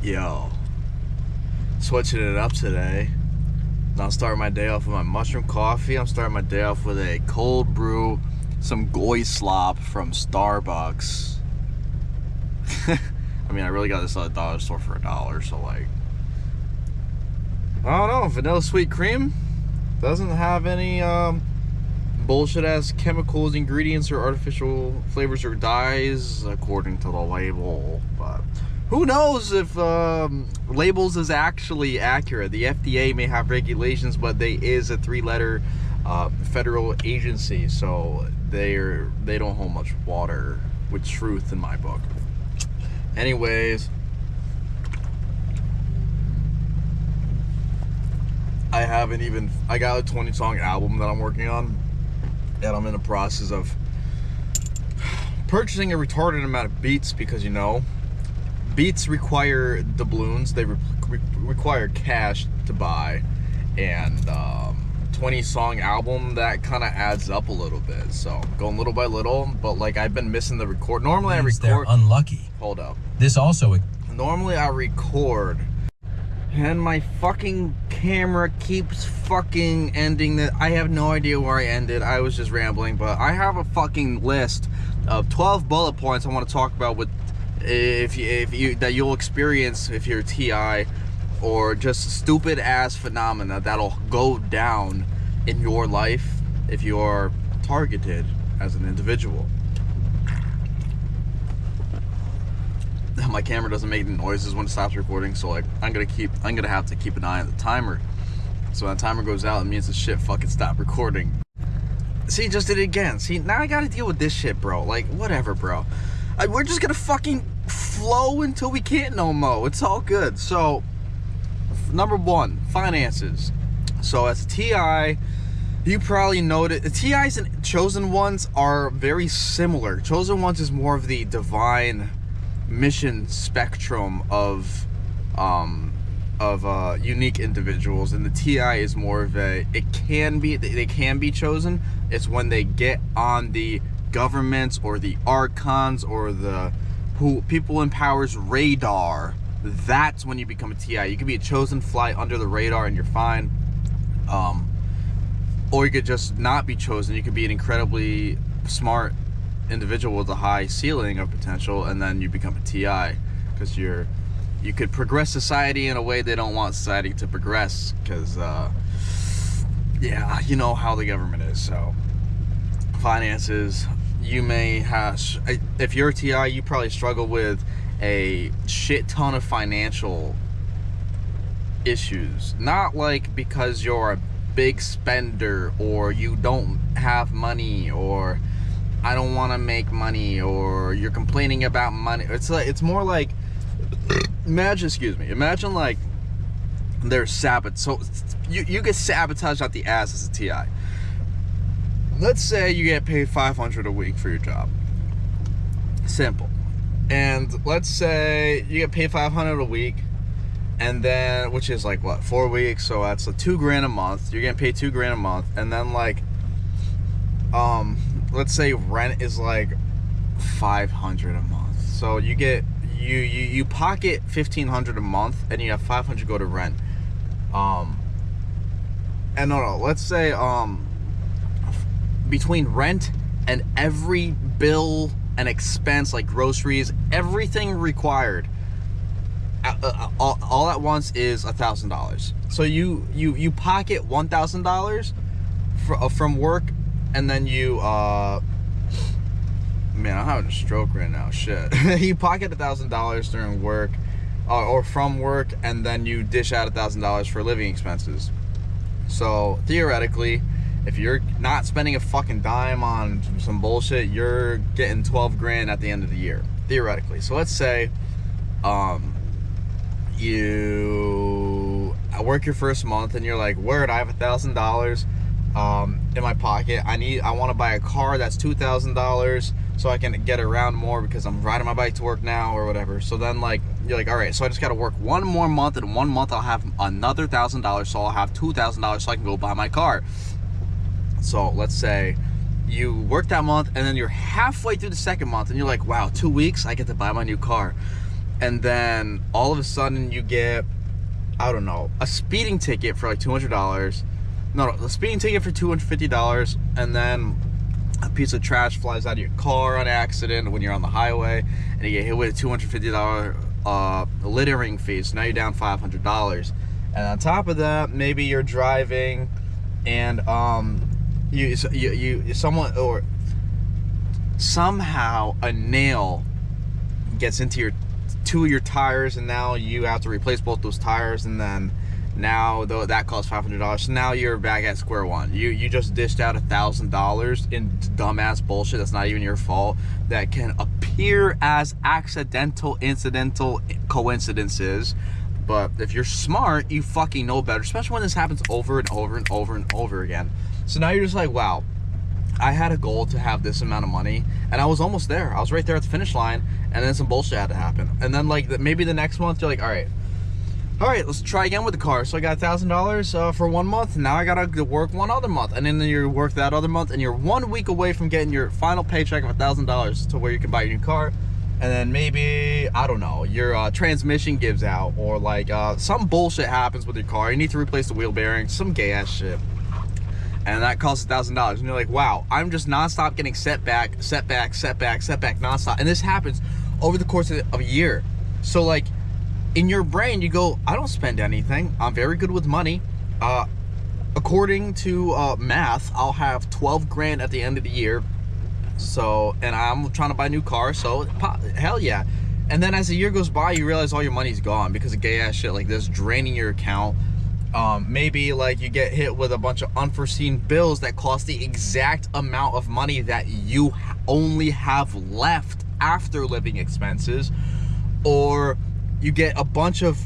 Yo, switching it up today. I'm starting my day off with my mushroom coffee. I'm starting my day off with a cold brew, some goy slop from Starbucks. I mean, I really got this at the dollar store for $1, so like, I don't know, vanilla sweet cream doesn't have any bullshit ass chemicals, ingredients, or artificial flavors or dyes according to the label, but who knows if labels is actually accurate. The FDA may have regulations, but they is a 3-letter federal agency, so they don't hold much water with truth in my book. Anyways, I got a 20-song album that I'm working on, and I'm in the process of purchasing a retarded amount of beats because, you know, beats require doubloons. They require cash to buy, and 20-song album, that kind of adds up a little bit. So I'm going little by little, but like I've been missing the record. Normally I record. They're unlucky. Hold up. This also. Normally I record, and my fucking camera keeps fucking ending. That I have no idea where I ended. I was just rambling, but I have a fucking list of 12 bullet points I want to talk about with. If you that you'll experience if you're TI, or just stupid ass phenomena that'll go down in your life if you're targeted as an individual. My camera doesn't make noises when it stops recording, so like I'm gonna have to keep an eye on the timer. So when the timer goes out, it means the shit fucking stopped recording. See, just did it again. See, now I gotta deal with this shit, bro. Like, whatever, bro. We're just gonna fucking flow until we can't no more. It's all good. So, number one, finances. So as a TI, you probably know that the TIs and Chosen Ones are very similar. Chosen Ones is more of the divine mission spectrum of unique individuals, and the TI is more of they can be chosen. It's when they get on the governments or the archons or the people in power's radar. That's when you become a TI. You could be a chosen, fly under the radar, and you're fine. Or you could just not be chosen. You could be an incredibly smart individual with a high ceiling of potential, and then you become a TI because you could progress society in a way they don't want society to progress, because yeah, you know how the government is. So finances, you may have, if you're a TI, you probably struggle with a shit ton of financial issues. Not like because you're a big spender, or you don't have money, or I don't want to make money, or you're complaining about money. It's more like, imagine like there's sabotage. So you get sabotaged out the ass as a TI. Let's say you get paid $500 a week for your job. Simple. And let's say you get paid $500 a week, and then, which is like what, 4 weeks, so that's like $2,000 a month. You're getting paid $2,000 a month, and then like let's say rent is like $500 a month. So you get you pocket $1,500 a month, and you have $500 go to rent. And let's say between rent and every bill and expense, like groceries, everything required, all at once is $1,000. So you pocket $1,000 from work, and then you man, I'm having a stroke right now. Shit. You pocket $1,000 during work, or from work, and then you dish out $1,000 for living expenses. So theoretically, if you're not spending a fucking dime on some bullshit, you're getting $12,000 at the end of the year, theoretically. So let's say you work your first month, and you're like, word, I have $1,000 in my pocket. I want to buy a car that's $2,000 so I can get around more because I'm riding my bike to work now or whatever. So then like you're like, all right, so I just got to work one more month, and 1 month I'll have another $1,000, so I'll have $2,000 so I can go buy my car. So let's say you work that month, and then you're halfway through the second month, and you're like, wow, 2 weeks, I get to buy my new car. and then all of a sudden you get, I don't know, a speeding ticket for like $200. No, a speeding ticket for $250, and then a piece of trash flies out of your car on accident when you're on the highway, and you get hit with a $250 littering fee. So now you're down $500. And on top of that, maybe you're driving, and someone or somehow a nail gets into two of your tires, and now you have to replace both those tires, and then now though that costs $500. So now you're back at square one. You just dished out $1,000 in dumbass bullshit that's not even your fault, that can appear as accidental, incidental coincidences. But if you're smart, you fucking know better, especially when this happens over and over and over and over again. So now you're just like, wow, I had a goal to have this amount of money, and I was almost there. I was right there at the finish line, and then some bullshit had to happen. And then like maybe the next month you're like, all right, let's try again with the car. So I got $1,000 for 1 month, and now I gotta work one other month, and then you work that other month, and you're 1 week away from getting your final paycheck of $1,000 to where you can buy your new car. And then maybe, I don't know, your transmission gives out, or like some bullshit happens with your car. You need to replace the wheel bearing, some gay ass shit, and that costs $1,000. And you're like, wow, I'm just nonstop getting setback nonstop. And this happens over the course of a year. So like, in your brain, you go, I don't spend anything. I'm very good with money. According to math, I'll have 12 grand at the end of the year. So, and I'm trying to buy a new car, so hell yeah. And then as the year goes by, you realize all your money's gone because of gay ass shit like this draining your account. Maybe like you get hit with a bunch of unforeseen bills that cost the exact amount of money that you only have left after living expenses, or you get a bunch of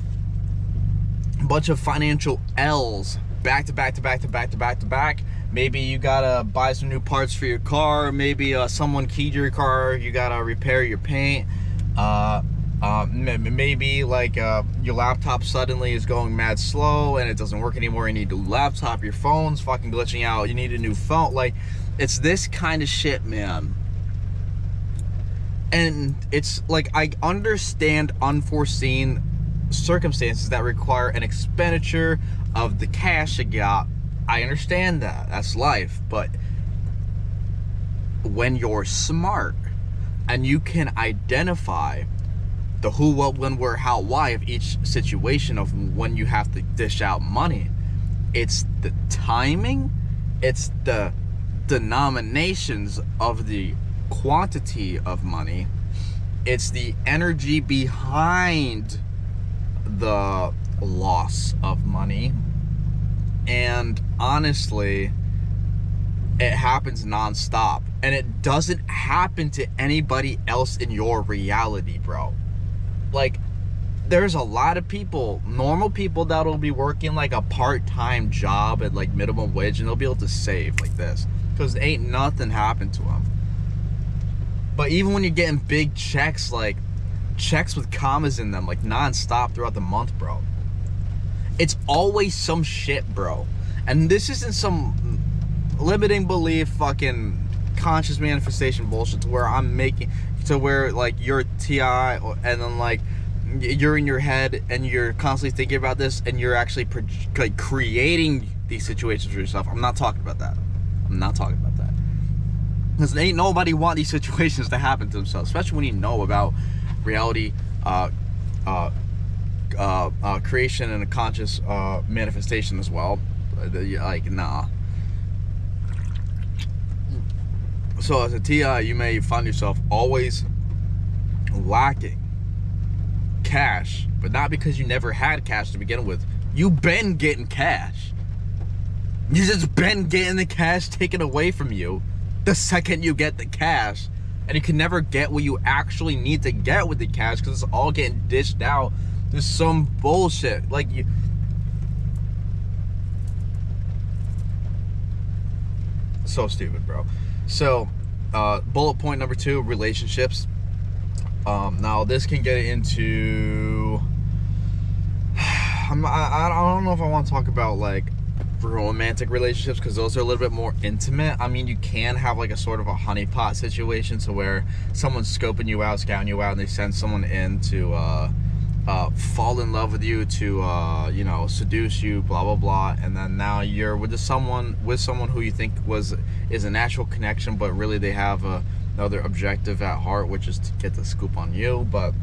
financial L's back to back. Maybe you gotta buy some new parts for your car. Maybe someone keyed your car. You gotta repair your paint. Maybe like your laptop suddenly is going mad slow and it doesn't work anymore. You need a new laptop. Your phone's fucking glitching out. You need a new phone. Like, it's this kind of shit, man. And it's like, I understand unforeseen circumstances that require an expenditure of the cash you got. I understand that. That's life. But when you're smart and you can identify the who, what, when, where, how, why of each situation of when you have to dish out money, it's the timing, it's the denominations of the quantity of money, it's the energy behind the loss of money. And honestly, it happens nonstop, and it doesn't happen to anybody else in your reality, bro. Like, there's a lot of people, normal people, that'll be working like a part-time job at like minimum wage, and they'll be able to save like this because ain't nothing happened to them. But even when you're getting big checks, like checks with commas in them, like nonstop throughout the month, bro, it's always some shit, bro. And this isn't some limiting belief fucking conscious manifestation bullshit to where I'm making, to where like you're TI, and then like you're in your head and you're constantly thinking about this and you're actually like creating these situations for yourself. I'm not talking about that. I'm not talking about that. Because ain't nobody want these situations to happen to themselves, especially when you know about reality, creation and a conscious manifestation as well. Like, nah. So as a TI, you may find yourself always lacking cash, but not because you never had cash to begin with. You've been getting cash. You just been getting the cash taken away from you the second you get the cash, and you can never get what you actually need to get with the cash because it's all getting dished out. There's some bullshit. Like, you, so stupid, bro. So, bullet point number 2, relationships. Now this can get into, I don't know if I want to talk about like romantic relationships, because those are a little bit more intimate. I mean, you can have like a sort of a honeypot situation, to where someone's scoping you out, scouting you out, and they send someone in to fall in love with you, to you know, seduce you, blah blah blah, and then now you're with someone who you think is a natural connection, but really they have another objective at heart, which is to get the scoop on you. But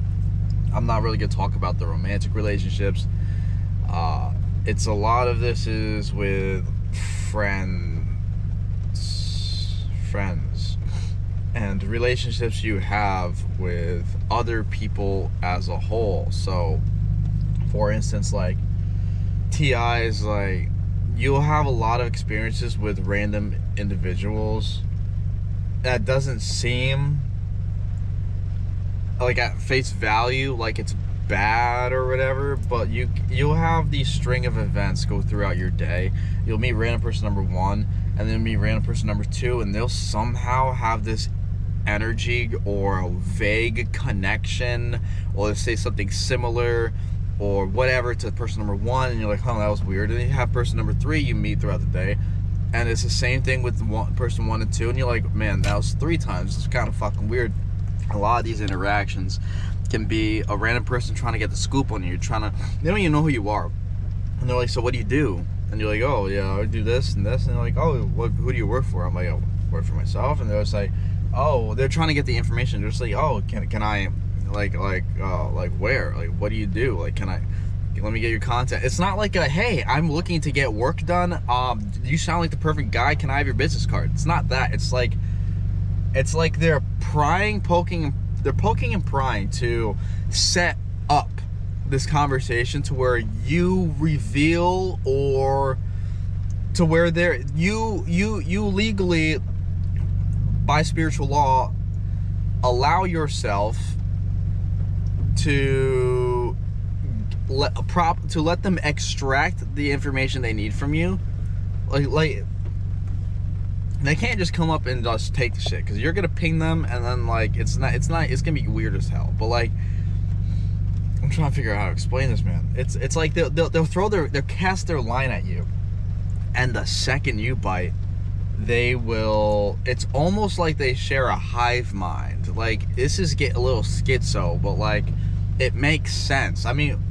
I'm not really gonna talk about the romantic relationships. It's a lot of this is with friends and relationships you have with other people as a whole. So for instance, like TIs, like you'll have a lot of experiences with random individuals that doesn't seem like at face value like it's bad or whatever, but you'll have these string of events go throughout your day. You'll meet random person number 1, and then meet random person number 2, and they'll somehow have this energy or a vague connection, or say something similar or whatever to person number 1, and you're like, oh, that was weird. And then you have person number 3 you meet throughout the day, and it's the same thing with person 1 and 2, and you're like, man, that was 3 times. It's kind of fucking weird. A lot of these interactions can be a random person trying to get the scoop on you. They don't even know who you are, and they're like, so what do you do? And you're like, oh yeah, I do this and this, and they're like, oh, who do you work for? I'm like, I work for myself. And they're just like, oh, they're trying to get the information. They're just like, oh, can I like where, like, what do you do, like, let me get your contact. It's not like hey, I'm looking to get work done, you sound like the perfect guy, can I have your business card? It's not that. It's like they're poking and prying to set up this conversation to where you reveal, or to where you legally, by spiritual law, allow yourself to let them extract the information they need from you. Like they can't just come up and just take the shit, because you're gonna ping them, and then like it's gonna be weird as hell. But like, I'm trying to figure out how to explain this, man. It's like they'll cast their line at you, and the second you bite, it's almost like they share a hive mind. Like, this is get a little schizo, but like it makes sense. I mean,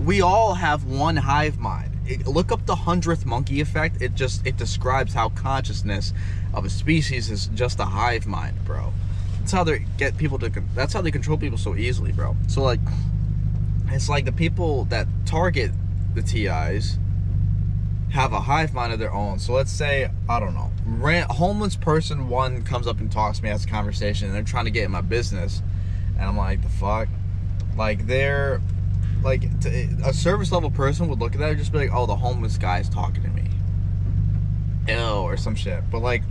we all have one hive mind. Look up the 100th monkey effect. It describes how consciousness of a species is just a hive mind, bro. That's how they get people to. That's how they control people so easily, bro. So like, it's like the people that target the TIs have a hive mind of their own. So let's say, I don't know, homeless person 1 comes up and talks to me, has a conversation, and they're trying to get in my business, and I'm like, the fuck, like they're. Like, a service level person would look at that and just be like, oh, the homeless guy's talking to me, ew, or some shit. But like,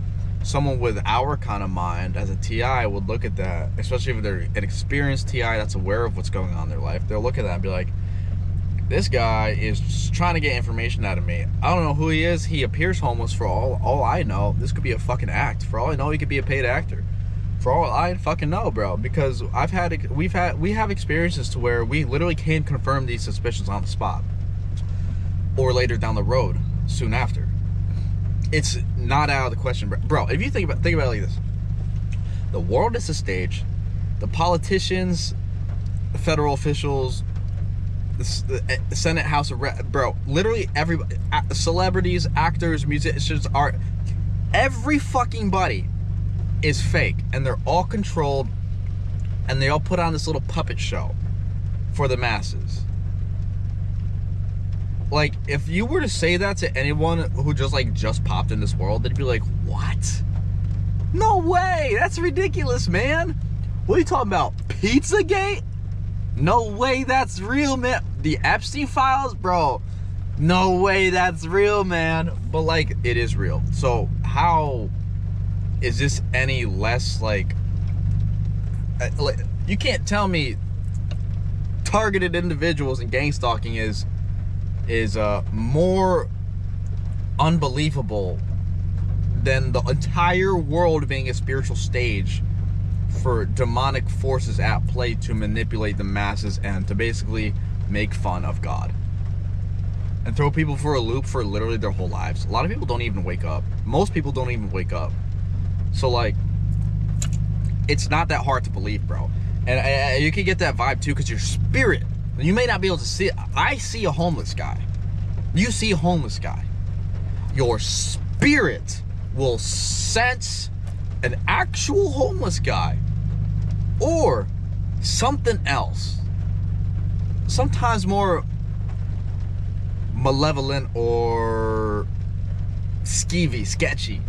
someone with our kind of mind as a TI would look at that, especially if they're an experienced TI that's aware of what's going on in their life. They'll look at that and be like, this guy is just trying to get information out of me. I don't know who he is. He appears homeless. For all I know, this could be a fucking act. For all I know, he could be a paid actor. For all I fucking know, bro, because we have experiences to where we literally can confirm these suspicions on the spot, or later down the road, soon after. It's not out of the question, bro. If you think about it like this: the world is a stage. The politicians, the federal officials, the Senate, House of Reps, bro, literally everybody, celebrities, actors, musicians, art, every fucking body is fake, and they're all controlled, and they all put on this little puppet show for the masses. Like, if you were to say that to anyone who just popped in this world, they'd be like, what? No way, that's ridiculous, man. What are you talking about? Pizzagate? No way that's real, man. The Epstein files, bro, no way that's real, man. But like, it is real. So how is this any less like you can't tell me targeted individuals and gang stalking is more unbelievable than the entire world being a spiritual stage for demonic forces at play to manipulate the masses and to basically make fun of God. and throw people for a loop for literally their whole lives. A lot of people don't even wake up. Most people don't even wake up. So like, it's not that hard to believe, bro. And you can get that vibe too, because your spirit, you may not be able to see it. I see a homeless guy. You see a homeless guy. Your spirit will sense an actual homeless guy or something else. Sometimes more malevolent or sketchy.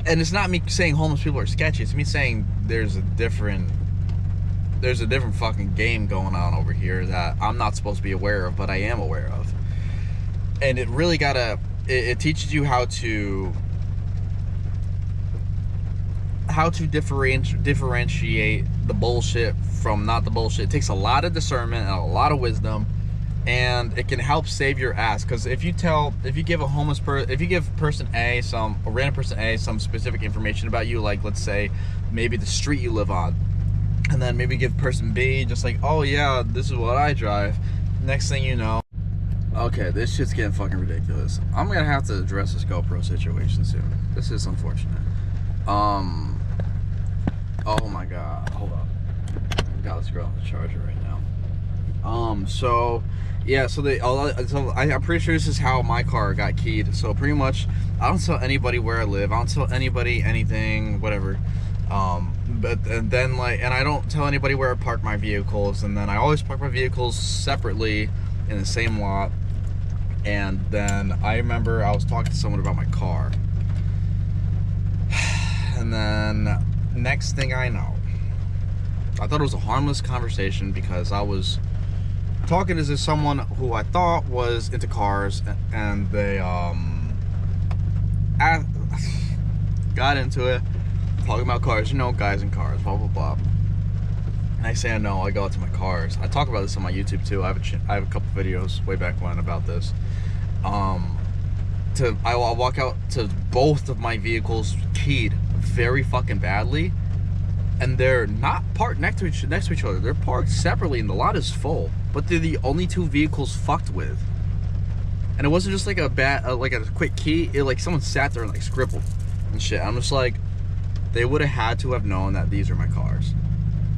And it's not me saying homeless people are sketchy. It's me saying there's a different fucking game going on over here that I'm not supposed to be aware of, but I am aware of. And it really it teaches you how to differentiate the bullshit from not the bullshit. It takes a lot of discernment and a lot of wisdom, and it can help save your ass. Because if you give a homeless person, if you give person A a random person A some specific information about you, like let's say maybe the street you live on, and then maybe give person B just like, oh yeah, this is what I drive. Next thing you know, okay, this shit's getting fucking ridiculous. I'm gonna have to address this GoPro situation soon. This is unfortunate. Oh my god, hold up. Got this girl on the charger right now. So yeah, so I'm pretty sure this is how my car got keyed. So pretty much, I don't tell anybody where I live. I don't tell anybody anything, whatever. But and then and I don't tell anybody where I park my vehicles. And then I always park my vehicles separately in the same lot. And then I remember I was talking to someone about my car. And then next thing I know, I thought it was a harmless conversation because I was talking to someone who I thought was into cars, and they got into it, talking about cars, you know, guys in cars, blah blah blah. And I say no, I go out to my cars. I talk about this on my YouTube too. I have a couple videos way back when about this. I'll walk out to both of my vehicles keyed very fucking badly, and they're not parked next to each other. They're parked separately, and the lot is full. But they're the only two vehicles fucked with. And it wasn't just like a quick key. It like someone sat there and like scribbled and shit. I'm just like, they would have had to have known that these are my cars.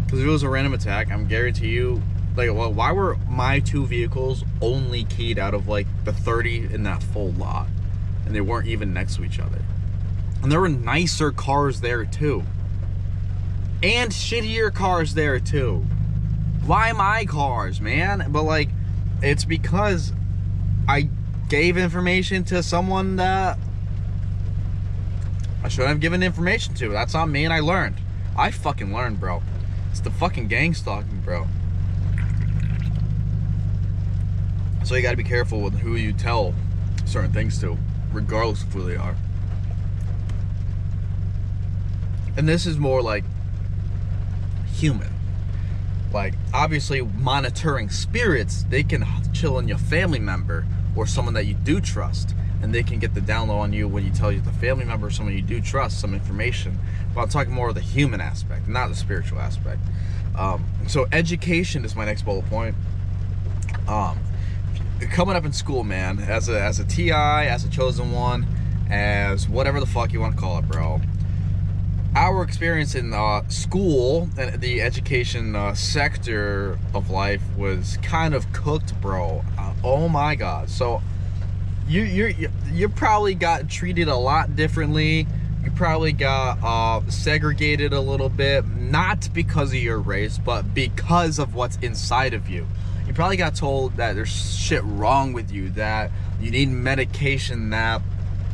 Because if it was a random attack, I'm guarantee you, like, well, why were my two vehicles only keyed out of like the 30 in that full lot, and they weren't even next to each other? And there were nicer cars there too, and shittier cars there too. Why my cars, man? But like, it's because I gave information to someone that I shouldn't have given information to. That's on me, and I learned. I fucking learned, bro. It's the fucking gang stalking, bro. So you gotta be careful with who you tell certain things to, regardless of who they are. And this is more like human. Like, obviously, monitoring spirits, they can chill on your family member or someone that you do trust, and they can get the down low on you when you tell you the family member or someone you do trust some information. But I'm talking more of the human aspect, not the spiritual aspect. So education is my next bullet point. Coming up in school, man, as a TI, as a chosen one, as whatever the fuck you want to call it, bro. Our experience in school and the education sector of life was kind of cooked, bro. Oh my god. So you probably got treated a lot differently. You probably got segregated a little bit, not because of your race, but because of what's inside of you. You probably got told that there's shit wrong with you, that you need medication, that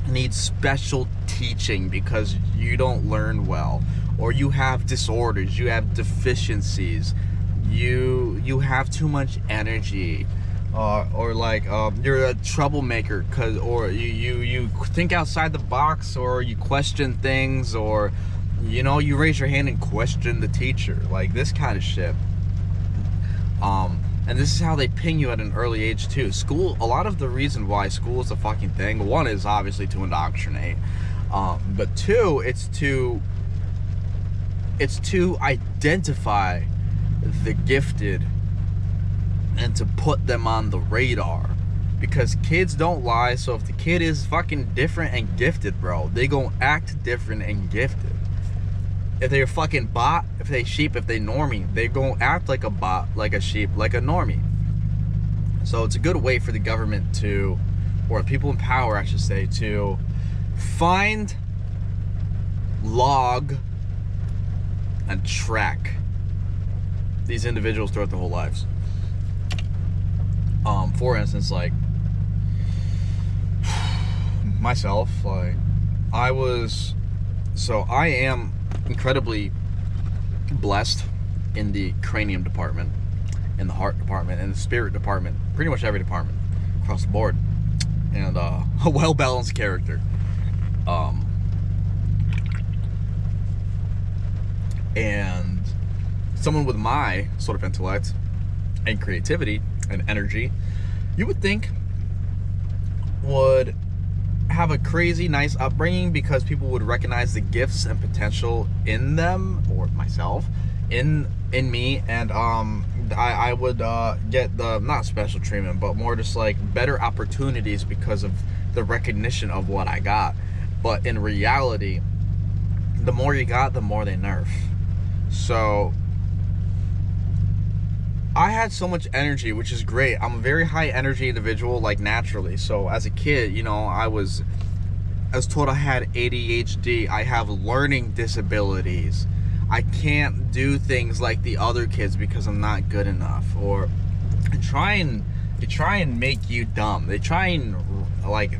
needs special teaching because you don't learn well, or you have disorders, you have deficiencies, you have too much energy, or like you're a troublemaker, or you think outside the box, or you question things, or you know, you raise your hand and question the teacher, like this kind of shit. And this is how they ping you at an early age too. School, a lot of the reason why school is a fucking thing, one is obviously to indoctrinate, but two, it's to identify the gifted and to put them on the radar, because kids don't lie. So if the kid is fucking different and gifted, bro, they gonna act different and gifted. If they're fucking bot, if they sheep, if they normie, they gonna act like a bot, like a sheep, like a normie. So it's a good way for the government to, or people in power, I should say, to find, log, and track these individuals throughout their whole lives. For instance, like myself, like I am incredibly blessed in the cranium department, in the heart department, in the spirit department, pretty much every department across the board, and a well-balanced character. And someone with my sort of intellect and creativity and energy, you would think would have a crazy nice upbringing, because people would recognize the gifts and potential in them, or myself, in me, and I would get the, not special treatment, but more just like better opportunities because of the recognition of what I got. But in reality, the more you got, the more they nerf. So I had so much energy, which is great. I'm a very high energy individual, like naturally. So as a kid, you know, I was told I had ADHD. I have learning disabilities. I can't do things like the other kids because I'm not good enough. Or they try and make you dumb. They try and like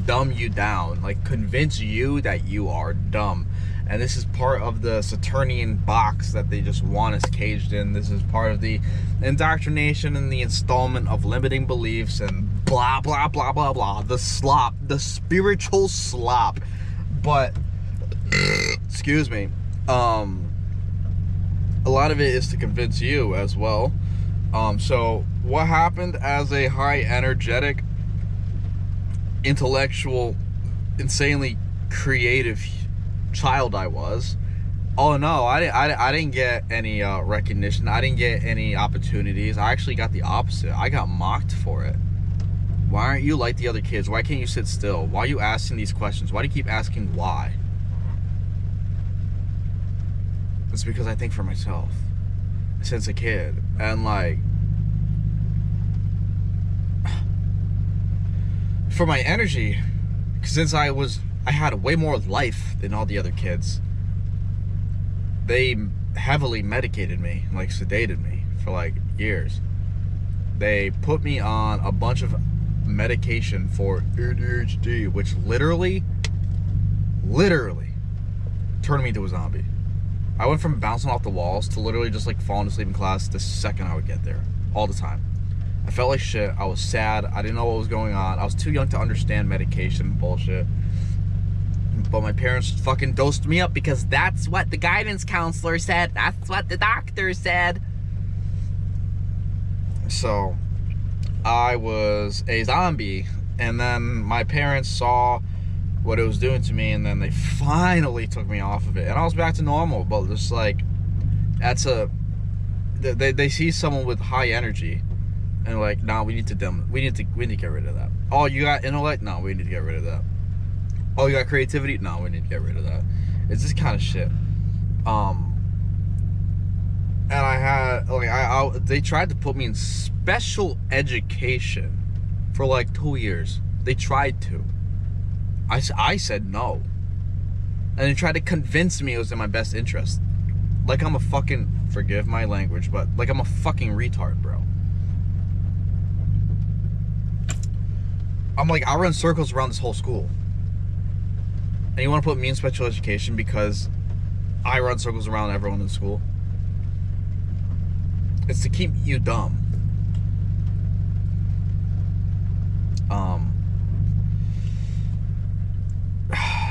dumb you down, like convince you that you are dumb. And this is part of the Saturnian box that they just want us caged in. This is part of the indoctrination and the installment of limiting beliefs and blah, blah, blah, blah, blah. The slop, the spiritual slop. But, excuse me, a lot of it is to convince you as well. So what happened as a high energetic, intellectual, insanely creative child I was, oh no, I didn't get any recognition. I didn't get any opportunities. I actually got the opposite. I got mocked for it. Why aren't you like the other kids? Why can't you sit still? Why are you asking these questions? Why do you keep asking why? It's because I think for myself since a kid. And like, for my energy, since I had way more life than all the other kids, they heavily medicated me, like sedated me for like years. They put me on a bunch of medication for ADHD, which literally turned me into a zombie. I went from bouncing off the walls to literally just like falling asleep in class the second I would get there, all the time. I felt like shit. I was sad. I didn't know what was going on. I was too young to understand medication bullshit. But my parents fucking dosed me up because that's what the guidance counselor said. That's what the doctor said. So I was a zombie, and then my parents saw what it was doing to me, and then they finally took me off of it, and I was back to normal. But just like, they see someone with high energy, and like, nah, we need to get rid of that. Oh, you got intellect? No, we need to get rid of that. Oh, you got creativity? No, we need to get rid of that. It's this kind of shit. And I had, like, they tried to put me in special education for like 2 years. They tried to. I said no. And they tried to convince me it was in my best interest. Like I'm a fucking, forgive my language, but like I'm a fucking retard, bro. I'm like, I run circles around this whole school. And you want to put me in special education because I run circles around everyone in school? It's to keep you dumb.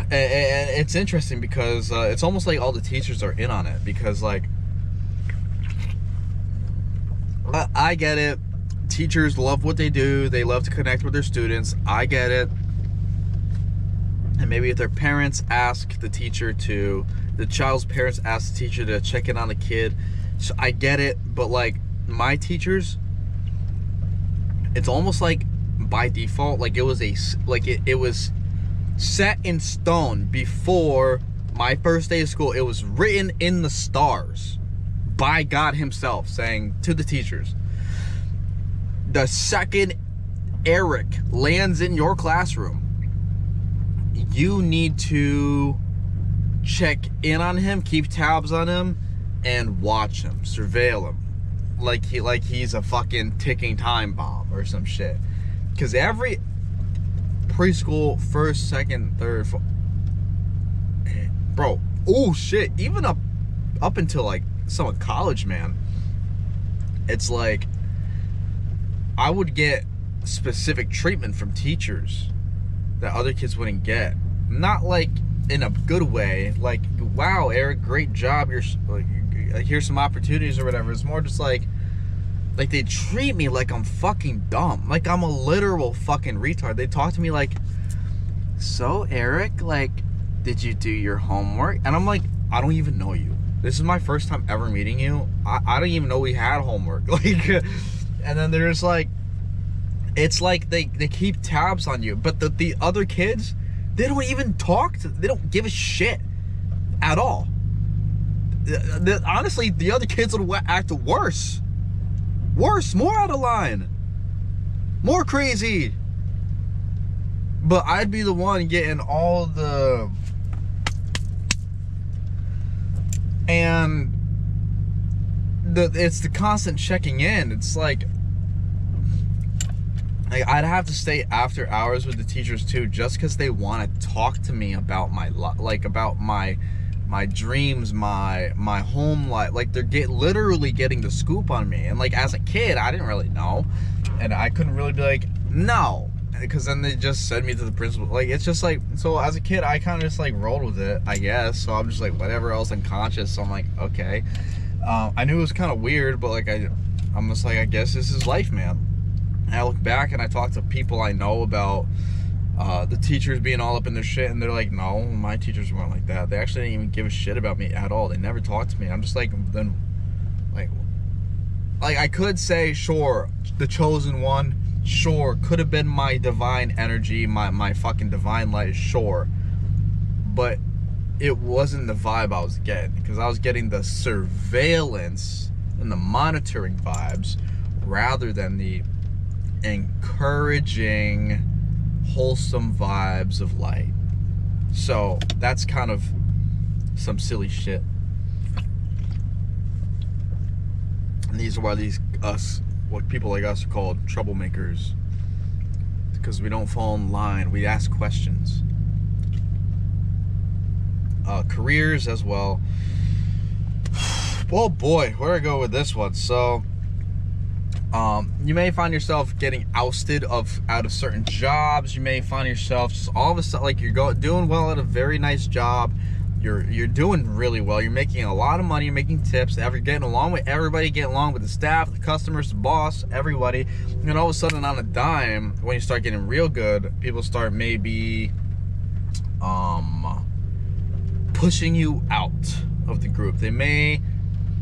And it's interesting because it's almost like all the teachers are in on it, because like, I get it. Teachers love what they do. They love to connect with their students. I get it. And maybe if their parents ask the teacher to, the child's parents ask the teacher to check in on the kid. So I get it, but like my teachers, it's almost like by default, like it was it was set in stone before my first day of school. It was written in the stars by God himself, saying to the teachers, the second Eric lands in your classroom, you need to check in on him, keep tabs on him, and watch him, surveil him, like he's a fucking ticking time bomb or some shit. Because every preschool, first, second, third, bro, oh shit, even up until like some of college, man, it's like I would get specific treatment from teachers that other kids wouldn't get. Not like in a good way, like, wow, Eric, great job, you're like, here's some opportunities or whatever. It's more just like they treat me like I'm fucking dumb, like I'm a literal fucking retard. They talk to me like, so Eric, like, did you do your homework? And I'm like, I don't even know you. This is my first time ever meeting you. I don't even know we had homework. Like, and then they're just like, it's like they keep tabs on you. But the other kids, they don't even talk to, they don't give a shit at all. Honestly, the other kids will act worse, more out of line, more crazy. But I'd be the one getting all the, and it's the constant checking in. It's like I'd have to stay after hours with the teachers too, just because they want to talk to me about my about my dreams, my home life. Like, they're literally getting the scoop on me. And like, as a kid, I didn't really know, and I couldn't really be like, no, because then they just send me to the principal. Like, it's just like, so as a kid, I kind of just like rolled with it, I guess. So I'm just like, whatever else, unconscious. So I'm like, okay. I knew it was kind of weird, but like I'm just like, I guess this is life, man. And I look back and I talk to people I know about the teachers being all up in their shit, and they're like, no, my teachers weren't like that. They actually didn't even give a shit about me at all. They never talked to me. I'm just like, then, like I could say, sure, the chosen one, sure, could have been my divine energy, my fucking divine light, sure, but it wasn't the vibe I was getting, because I was getting the surveillance and the monitoring vibes rather than the encouraging, wholesome vibes of light. So that's kind of some silly shit. And these are why what people like us are called troublemakers, because we don't fall in line. We ask questions. Careers as well. Well, boy, where do I go with this one? So you may find yourself getting ousted out of certain jobs. You may find yourself just all of a sudden, like, you're doing well at a very nice job. You're doing really well. You're making a lot of money. You're making tips. You're getting along with everybody. Getting along with the staff, the customers, the boss, everybody. And all of a sudden, on a dime, when you start getting real good, people start maybe pushing you out of the group.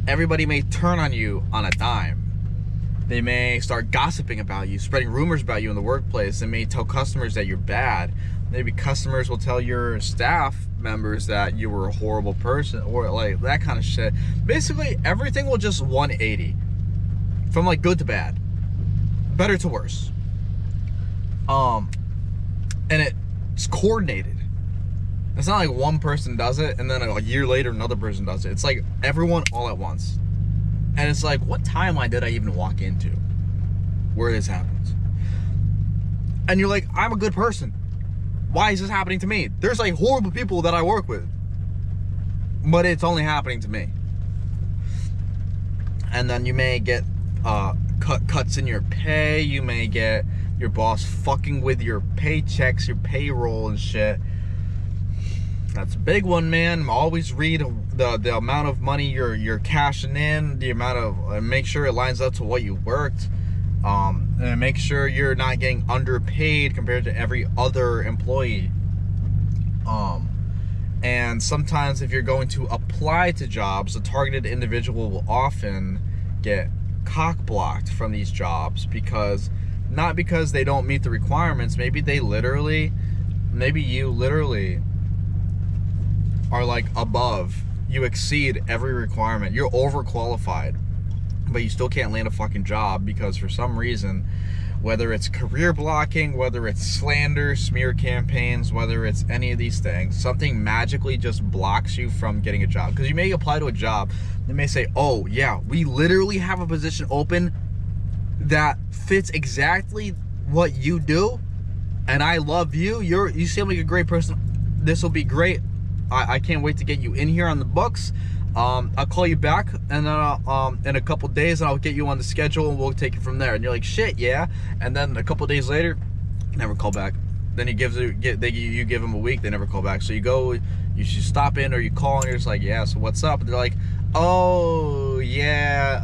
Everybody may turn on you on a dime. They may start gossiping about you, spreading rumors about you in the workplace. They may tell customers that you're bad. Maybe customers will tell your staff members that you were a horrible person, or like that kind of shit. Basically, everything will just 180 from like good to bad, better to worse. And it's coordinated. It's not like one person does it and then a year later another person does it. It's like everyone all at once. And it's like, what timeline did I even walk into where this happens? And you're like, I'm a good person. Why is this happening to me? There's like horrible people that I work with, but it's only happening to me. And then you may get cuts in your pay. You may get your boss fucking with your paychecks, your payroll and shit. That's a big one, man. Always read the amount of money you're cashing in, the amount of, make sure it lines up to what you worked, and make sure you're not getting underpaid compared to every other employee. And sometimes if you're going to apply to jobs, the targeted individual will often get cock blocked from these jobs because not because they don't meet the requirements. Maybe you literally are like above. You exceed every requirement. You're overqualified, but you still can't land a fucking job because for some reason, whether it's career blocking, whether it's slander, smear campaigns, whether it's any of these things, something magically just blocks you from getting a job. Because you may apply to a job, they may say, oh yeah, we literally have a position open that fits exactly what you do, and I love you. You seem like a great person. This will be great. I can't wait to get you in here on the books. I'll call you back, and then in a couple days, I'll get you on the schedule, and we'll take it from there. And you're like, shit, yeah. And then a couple days later, never call back. Then you give them a week, they never call back. So you go, you should stop in, or you call, and you're just like, yeah, so what's up? And they're like, oh yeah,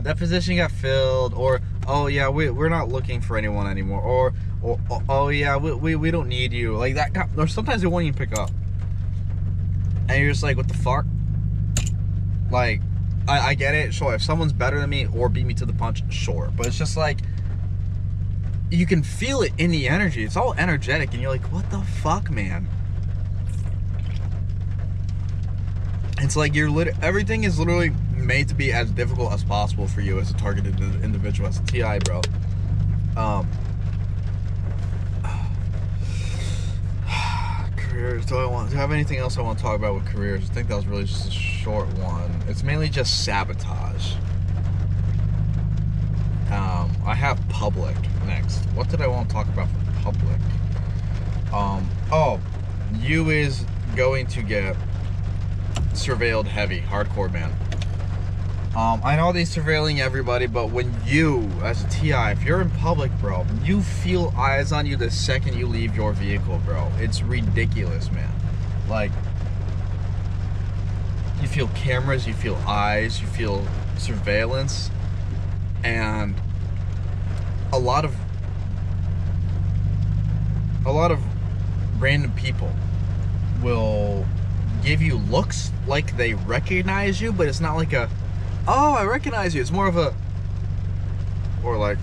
that position got filled, or oh yeah, we're not looking for anyone anymore, or oh yeah, we don't need you, like that. Or sometimes they won't even pick up, and you're just like, what the fuck? Like, I get it, sure, if someone's better than me or beat me to the punch, sure, but it's just like, you can feel it in the energy. It's all energetic, and you're like, what the fuck, man? It's like everything is literally made to be as difficult as possible for you as a targeted individual, as a TI, bro. Careers. Do I have anything else I want to talk about with careers? I think that was really just a short one. It's mainly just sabotage. I have public next. What did I want to talk about for public? Oh, you is going to get surveilled heavy, hardcore, man. I know they're surveilling everybody, but when you, as a TI, if you're in public, bro, you feel eyes on you the second you leave your vehicle, bro. It's ridiculous, man. Like, you feel cameras, you feel eyes, you feel surveillance, and a lot of random people will give you looks like they recognize you, but it's not like a, oh, I recognize you. It's more of a, or like,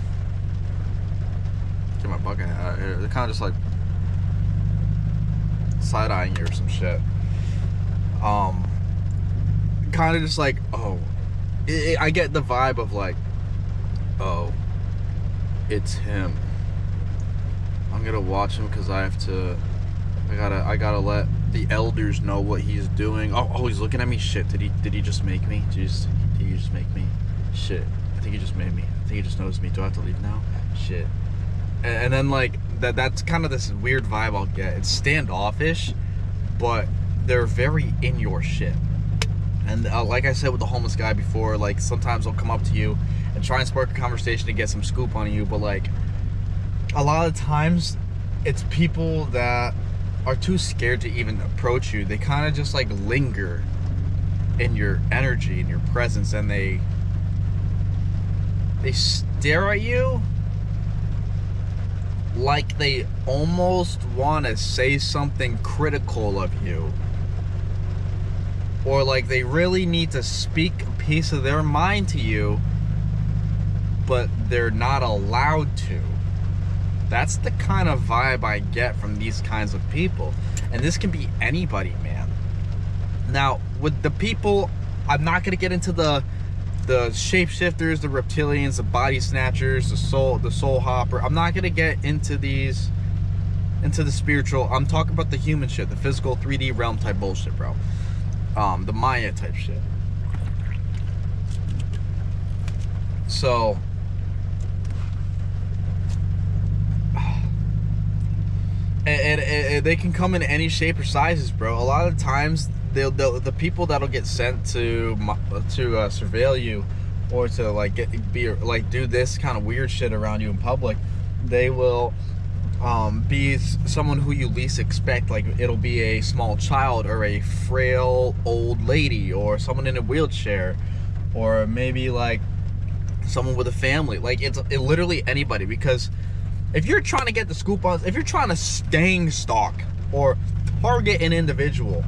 get my bucket hat out here. They're kind of just like side-eyeing you or some shit. Kind of just like, oh, I get the vibe of like, oh, it's him. I'm gonna watch him because I gotta let the elders know what he's doing. Oh, he's looking at me. Shit, did he just make me? Did you just make me? Shit, I think he just made me. I think he just noticed me. Do I have to leave now? Shit. And then like that's kind of this weird vibe I'll get. It's standoffish, but they're very in your shit. And like I said with the homeless guy before, like sometimes they'll come up to you and try and spark a conversation to get some scoop on you, but like a lot of times it's people that are too scared to even approach you. They kind of just like linger in your energy, in your presence, and they stare at you like they almost want to say something critical of you, or like they really need to speak a piece of their mind to you, but they're not allowed to. That's the kind of vibe I get from these kinds of people. And this can be anybody, man. Now, with the people, I'm not going to get into the shapeshifters, the reptilians, the body snatchers, the soul hopper. I'm not going to get into the spiritual. I'm talking about the human shit, the physical 3D realm type bullshit, bro. The Maya type shit. So, and they can come in any shape or sizes, bro. A lot of times, the people that'll get sent to surveil you, or to like do this kind of weird shit around you in public, they will be someone who you least expect. Like it'll be a small child, or a frail old lady, or someone in a wheelchair, or maybe like someone with a family. Like it's literally anybody, because if you're trying to get the scoop on, if you're trying to sting stalk or target an individual,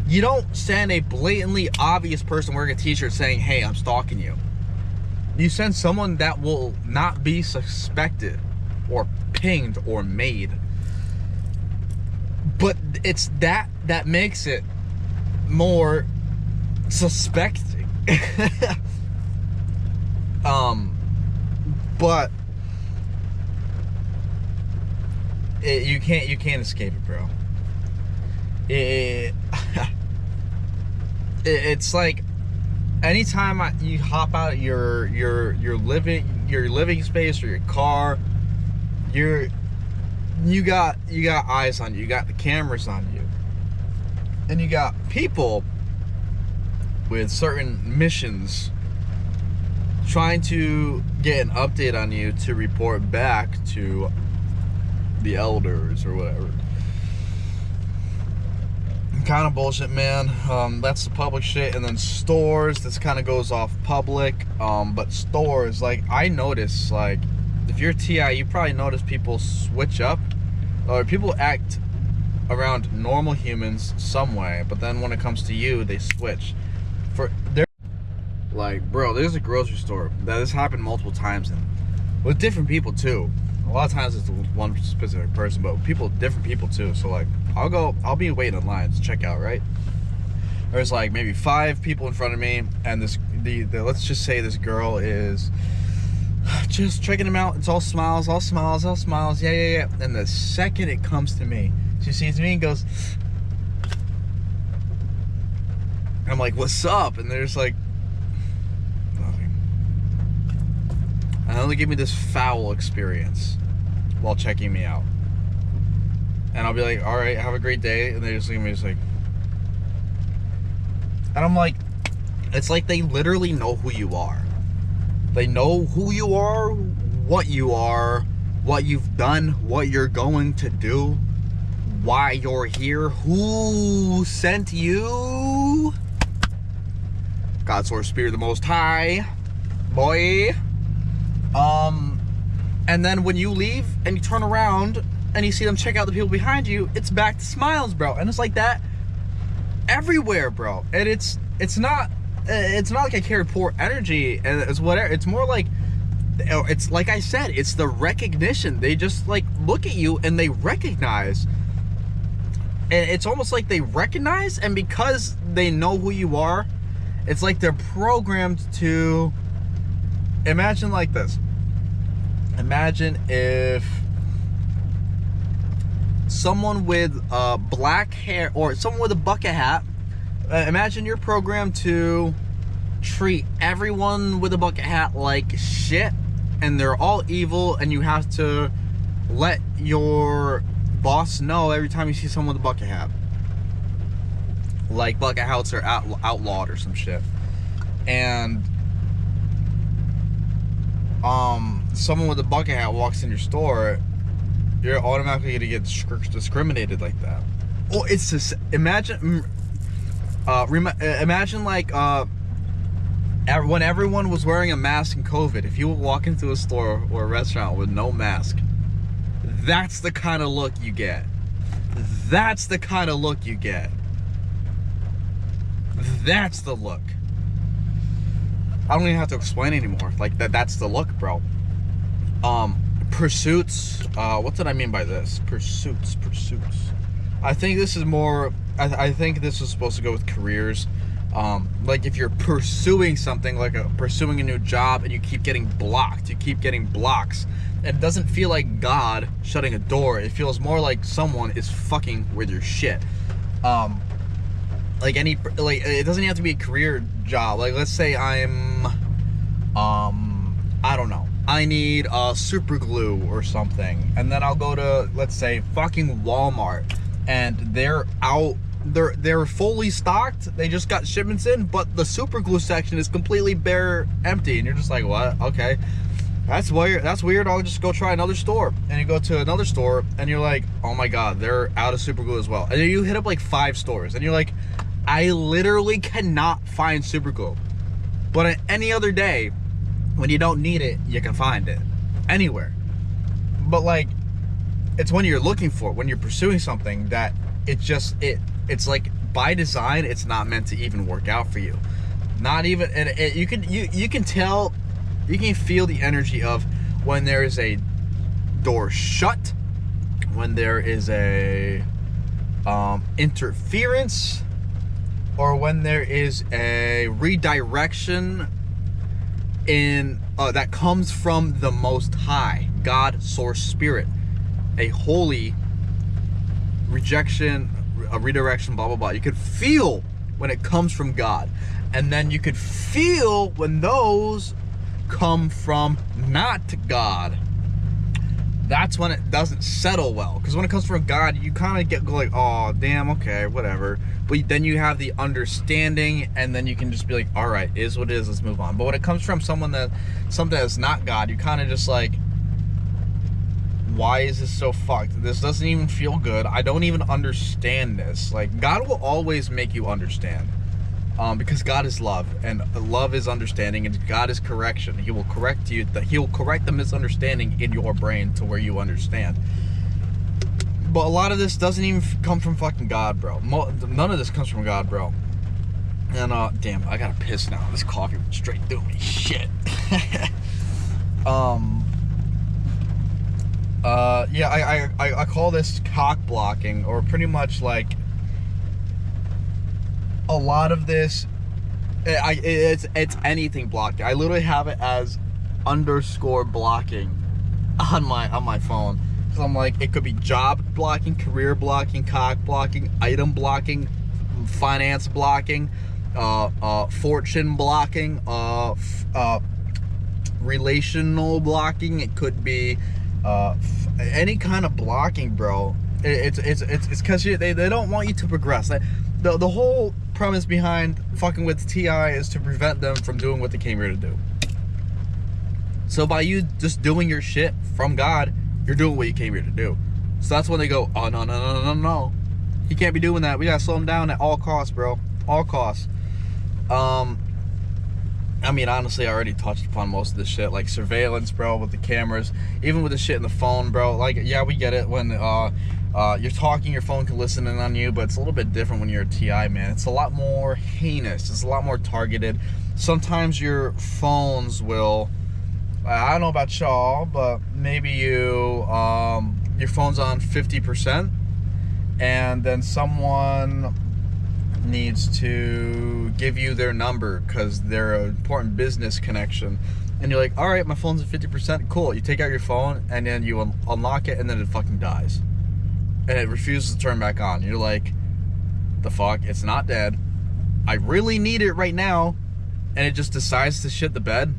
you don't send a blatantly obvious person wearing a t-shirt saying, hey, I'm stalking you. You send someone that will not be suspected or pinged or made. But it's that makes it more suspecting. But you can't escape it, bro. It's like anytime you hop out your living space or your car, you got eyes on you. You got the cameras on you, and you got people with certain missions trying to get an update on you to report back to the elders or whatever. Kind of bullshit, man. That's the public shit. And then stores, this kind of goes off public. But stores, like, I notice, like, if you're TI, you probably notice people switch up, or people act around normal humans some way, but then when it comes to you, they switch. Like, bro, there's a grocery store that has happened multiple times, and with different people too. A lot of times it's one specific person, but different people too. So like, I'll be waiting in line to check out, right? There's like maybe 5 people in front of me, and let's just say this girl is just checking them out. It's all smiles. Yeah. And the second it comes to me, she sees me and goes, I'm like, what's up? And there's like nothing. And they'll give me this foul experience while checking me out. And I'll be like, all right, have a great day. And they just look at me just like, and I'm like, it's like they literally know who you are. They know who you are, what you've done, what you're going to do, why you're here, who sent you. God, source, spirit, the Most High, boy. And then when you leave and you turn around and you see them check out the people behind you, it's back to smiles, bro. And it's like that everywhere, bro. And it's not like I carry poor energy, and it's whatever. It's more like, it's like I said, it's the recognition. They just like look at you and they recognize. And it's almost like they recognize, and because they know who you are, it's like they're programmed to imagine like this. Imagine if someone with black hair, or someone with a bucket hat, imagine you're programmed to treat everyone with a bucket hat like shit, and they're all evil, and you have to let your boss know every time you see someone with a bucket hat. Like bucket hats are outlawed or some shit. And someone with a bucket hat walks in your store, you're automatically gonna get discriminated like that. Well, it's just, imagine like when everyone was wearing a mask in COVID, if you walk into a store or a restaurant with no mask, that's the kind of look you get. That's the kind of look you get. That's the look. I don't even have to explain anymore. Like that's the look, bro. Pursuits. What did I mean by this? Pursuits. I think this is more. I think this is supposed to go with careers. Like if you're pursuing something, like pursuing a new job, and you keep getting blocked. You keep getting blocks. It doesn't feel like God shutting a door. It feels more like someone is fucking with your shit. Like it doesn't have to be a career job. Like let's say I'm I don't know, I need super glue or something, and then I'll go to, let's say, fucking Walmart, and they're fully stocked. They just got shipments in, but the super glue section is completely bare, empty, and you're just like, what? Okay, that's weird. I'll just go try another store. And you go to another store and you're like, oh my god, they're out of super glue as well. And then you hit up like 5 stores and you're like, I literally cannot find super glue. But on any other day, when you don't need it, you can find it anywhere. But like, it's when you're looking for it, when you're pursuing something, that it's like by design, it's not meant to even work out for you. Not even, and you can tell You can feel the energy of when there is a door shut, when there is a interference, or when there is a redirection in that comes from the Most High, God, Source, Spirit, a holy rejection, a redirection, blah blah blah. You could feel when it comes from God, and then you could feel when those come from not God. That's when it doesn't settle well, because when it comes from God, you kind of go like, oh damn, okay, whatever, but then you have the understanding, and then you can just be like, all right, is what it is, let's move on. But when it comes from something that's not God, you kind of just like, why is this so fucked? This doesn't even feel good. I don't even understand this. Like, God will always make you understand, because God is love, and love is understanding, and God is correction. He will correct you. He will correct the misunderstanding in your brain to where you understand. But a lot of this doesn't even come from fucking God, bro. None of this comes from God, bro. And damn, I gotta piss now. This coffee went straight through me. Shit. Yeah, I call this cock blocking, or pretty much like a lot of this. It's anything blocking. I literally have it as underscore blocking on my phone. So I'm like, it could be job blocking, career blocking, cock blocking, item blocking, finance blocking, fortune blocking, relational blocking. It could be any kind of blocking, bro. It's because they don't want you to progress. The whole premise behind fucking with TI is to prevent them from doing what they came here to do. So by you just doing your shit from God, you're doing what you came here to do. So that's when they go, oh no, he can't be doing that. We gotta slow him down at all costs, bro. All costs. I mean, honestly, I already touched upon most of this shit, like surveillance, bro, with the cameras, even with the shit in the phone, bro. Like, yeah, we get it when you're talking, your phone can listen in on you, but it's a little bit different when you're a TI, man. It's a lot more heinous. It's a lot more targeted. Sometimes your phones will, I don't know about y'all, but maybe your phone's on 50%, and then someone needs to give you their number because they're an important business connection, and you're like, all right, my phone's at 50%, cool. You take out your phone, and then you unlock it, and then it fucking dies, and it refuses to turn back on. You're like, the fuck, it's not dead, I really need it right now, and it just decides to shit the bed.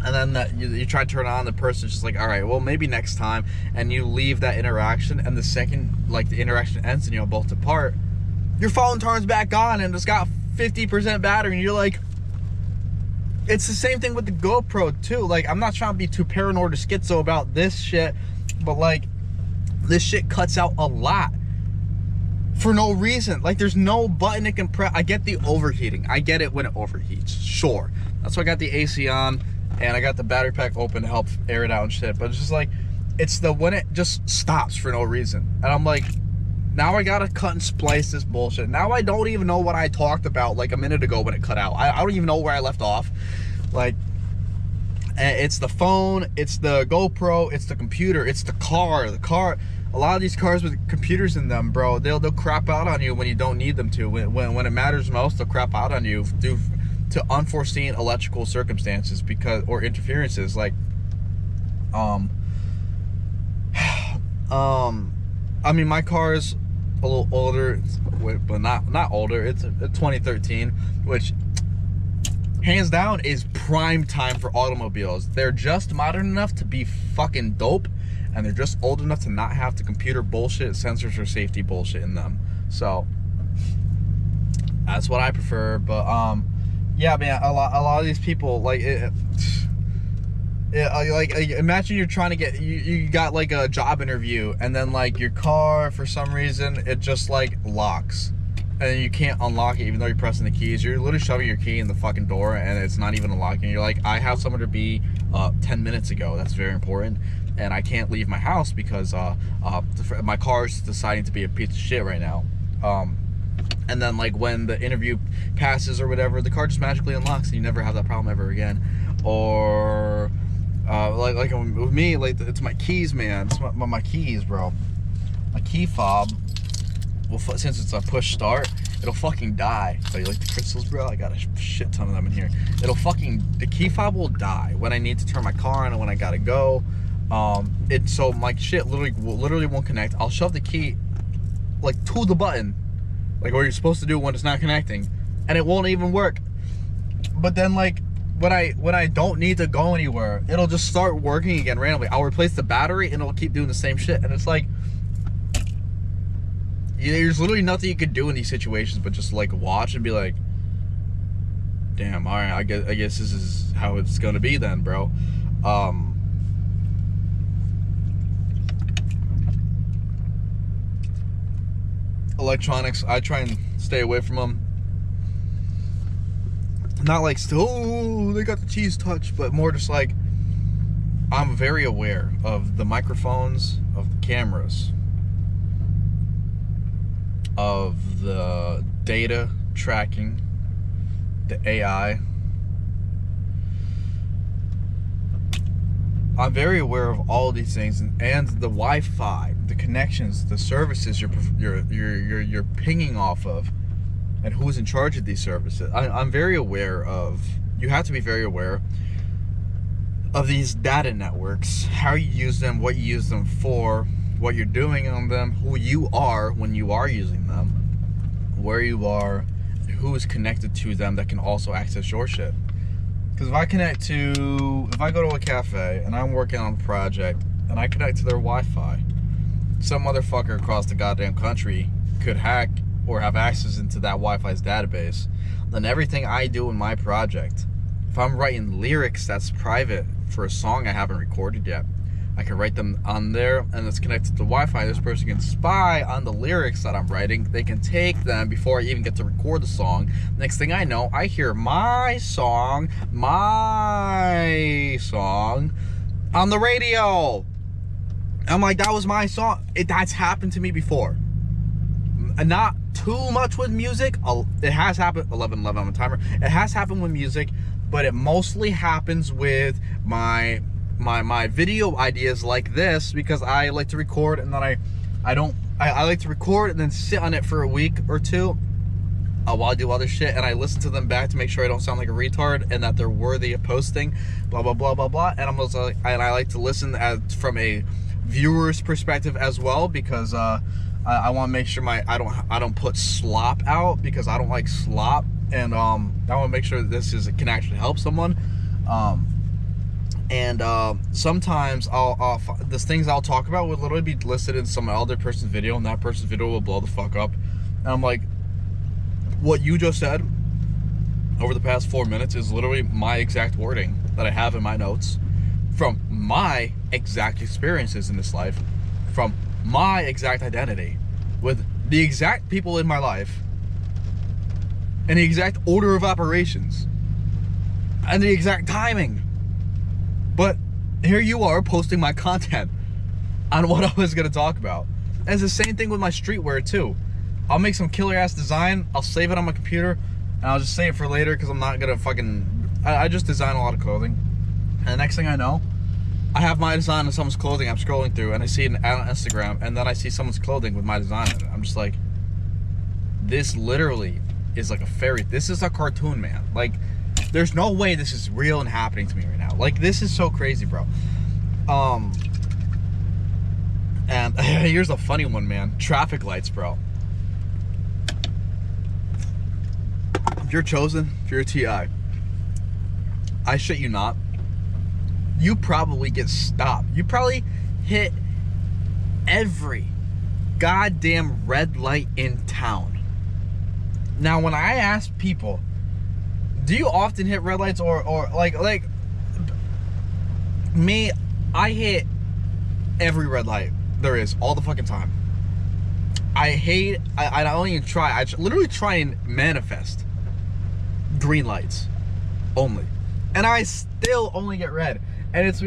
And then you try to turn it on, the person's just like, all right, well, maybe next time, and you leave that interaction, and the second like the interaction ends and you're both depart, your phone turns back on and it's got 50% battery, and you're like, it's the same thing with the GoPro too. Like, I'm not trying to be too paranoid or schizo about this shit, but like, this shit cuts out a lot for no reason. Like, there's no button it can press. I get the overheating, I get it when it overheats, sure, that's why I got the AC on, and I got the battery pack open to help air it out and shit. But it's just like, it's the when it just stops for no reason. And I'm like, now I gotta cut and splice this bullshit. Now I don't even know what I talked about like a minute ago when it cut out. I don't even know where I left off. Like, it's the phone, it's the GoPro, it's the computer, it's the car. A lot of these cars with computers in them, bro, they'll crap out on you when you don't need them to. When it matters most, they'll crap out on you due to unforeseen electrical circumstances or interferences. Like, I mean, my car is a little older, but not older. It's a 2013, which hands down is prime time for automobiles. They're just modern enough to be fucking dope, and they're just old enough to not have the computer bullshit, sensors, or safety bullshit in them. So that's what I prefer. But yeah, man, a lot of these people, like, like, imagine you're trying to get, you got like a job interview, and then like your car, for some reason, it just like locks, and you can't unlock it even though you're pressing the keys. You're literally shoving your key in the fucking door, and it's not even unlocking. You're like, I have somewhere to be 10 minutes ago. That's very important, and I can't leave my house because my car's deciding to be a piece of shit right now. And then like when the interview passes or whatever, the car just magically unlocks, and you never have that problem ever again. or like with me, like it's my keys, man. It's my keys, bro. My key fob. Well, since it's a push start, it'll fucking die. So you like the crystals, bro? I got a shit ton of them in here. The key fob will die when I need to turn my car on and when I gotta go. So my shit literally won't connect. I'll shove the key like to the button, like what you're supposed to do when it's not connecting, and it won't even work. But then like when I don't need to go anywhere, it'll just start working again randomly. I'll replace the battery and it'll keep doing the same shit, and it's like, there's literally nothing you could do in these situations but just like watch and be like, damn, all right, I guess this is how it's gonna be then, bro. Electronics, I try and stay away from them. Not like, oh, they got the cheese touch, but more just like, I'm very aware of the microphones, of the cameras, of the data tracking, the AI. I'm very aware of all of these things, and the Wi-Fi, the connections, the services you're pinging off of, and who's in charge of these services. I'm very aware of. You have to be very aware of these data networks, how you use them, what you use them for, what you're doing on them, who you are when you are using them, where you are, and who is connected to them that can also access your shit. Because if I go to a cafe and I'm working on a project and I connect to their Wi-Fi, some motherfucker across the goddamn country could hack or have access into that Wi-Fi's database. Then everything I do in my project, if I'm writing lyrics that's private for a song I haven't recorded yet, I can write them on there, and it's connected to Wi-Fi. This person can spy on the lyrics that I'm writing. They can take them before I even get to record the song. Next thing I know, I hear my song on the radio. I'm like, that was my song. That's happened to me before. Not too much with music. It has happened. 11:11 on the timer. It has happened with music, but it mostly happens with my video ideas like this, because I like to record and then I like to record and then sit on it for a week or two while I do other shit, and I listen to them back to make sure I don't sound like a retard and that they're worthy of posting, blah blah blah blah blah. And I'm also and I like to listen from a viewer's perspective as well, because I want to make sure I don't put slop out, because I don't like slop, and I want to make sure that this can actually help someone. And sometimes the things I'll talk about would literally be listed in some other person's video, and that person's video will blow the fuck up. And I'm like, what you just said over the past 4 minutes is literally my exact wording that I have in my notes from my exact experiences in this life, from my exact identity, with the exact people in my life, and the exact order of operations, and the exact timing. But here you are posting my content on what I was gonna talk about. And it's the same thing with my streetwear too. I'll make some killer ass design, I'll save it on my computer, and I'll just save it for later, because I'm not gonna I just design a lot of clothing. And the next thing I know, I have my design on someone's clothing I'm scrolling through, and I see an ad on Instagram, and then I see someone's clothing with my design on it. I'm just like, this literally is like a fairy. This is a cartoon, man. Like, there's no way this is real and happening to me right now. Like, this is so crazy, bro. And here's a funny one, man. Traffic lights, bro. If you're chosen, if you're a TI, I shit you not, you probably get stopped. You probably hit every goddamn red light in town. Now, when I ask people, do you often hit red lights, or like me, I hit every red light there is all the fucking time. I don't even try. I literally try and manifest green lights only, and I still only get red. And it's